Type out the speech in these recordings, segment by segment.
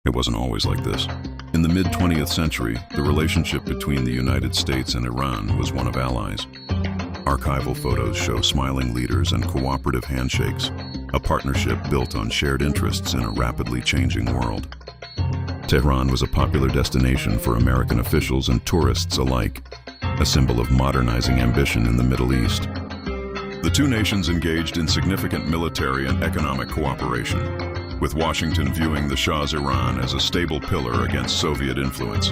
It wasn't always like this. In the mid-20th century, the relationship between the United States and Iran was one of allies. Archival photos show smiling leaders and cooperative handshakes, a partnership built on shared interests in a rapidly changing world. Tehran was a popular destination for American officials and tourists alike, a symbol of modernizing ambition in the Middle East. The two nations engaged in significant military and economic cooperation, with Washington viewing the Shah's Iran as a stable pillar against Soviet influence.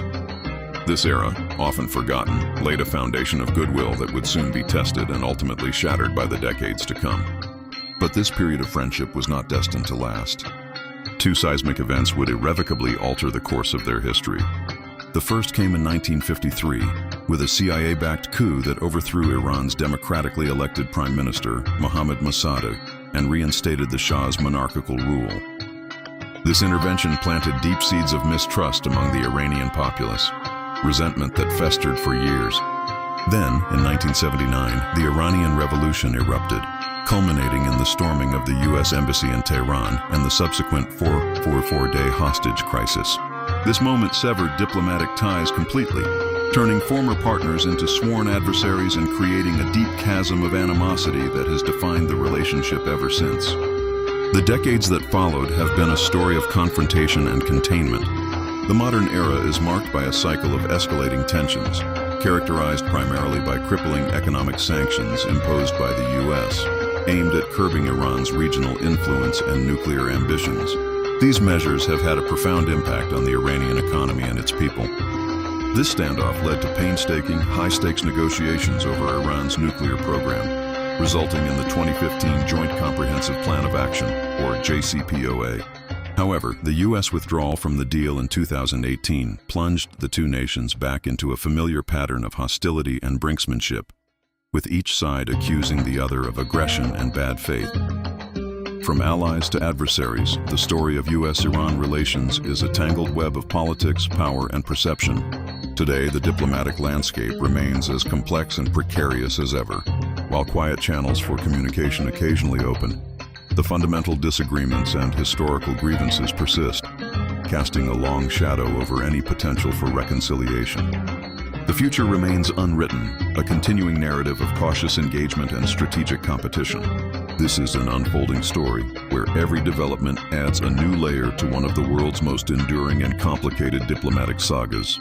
This era, often forgotten, laid a foundation of goodwill that would soon be tested and ultimately shattered by the decades to come. But this period of friendship was not destined to last. Two seismic events would irrevocably alter the course of their history. The first came in 1953, with a CIA-backed coup that overthrew Iran's democratically elected Prime Minister, Mohammad Mossadegh, and reinstated the Shah's monarchical rule. This intervention planted deep seeds of mistrust among the Iranian populace, resentment that festered for years. Then, in 1979, the Iranian Revolution erupted, culminating in the storming of the U.S. Embassy in Tehran and the subsequent 444-day hostage crisis. This moment severed diplomatic ties completely, turning former partners into sworn adversaries and creating a deep chasm of animosity that has defined the relationship ever since. The decades that followed have been a story of confrontation and containment. The modern era is marked by a cycle of escalating tensions, characterized primarily by crippling economic sanctions imposed by the U.S., aimed at curbing Iran's regional influence and nuclear ambitions. These measures have had a profound impact on the Iranian economy and its people. This standoff led to painstaking, high-stakes negotiations over Iran's nuclear program, resulting in the 2015 Joint Comprehensive Plan of Action, or JCPOA. However, the U.S. withdrawal from the deal in 2018 plunged the two nations back into a familiar pattern of hostility and brinksmanship, with each side accusing the other of aggression and bad faith. From allies to adversaries, the story of U.S.-Iran relations is a tangled web of politics, power, and perception. Today, the diplomatic landscape remains as complex and precarious as ever. While quiet channels for communication occasionally open, the fundamental disagreements and historical grievances persist, casting a long shadow over any potential for reconciliation. The future remains unwritten, a continuing narrative of cautious engagement and strategic competition. This is an unfolding story where every development adds a new layer to one of the world's most enduring and complicated diplomatic sagas.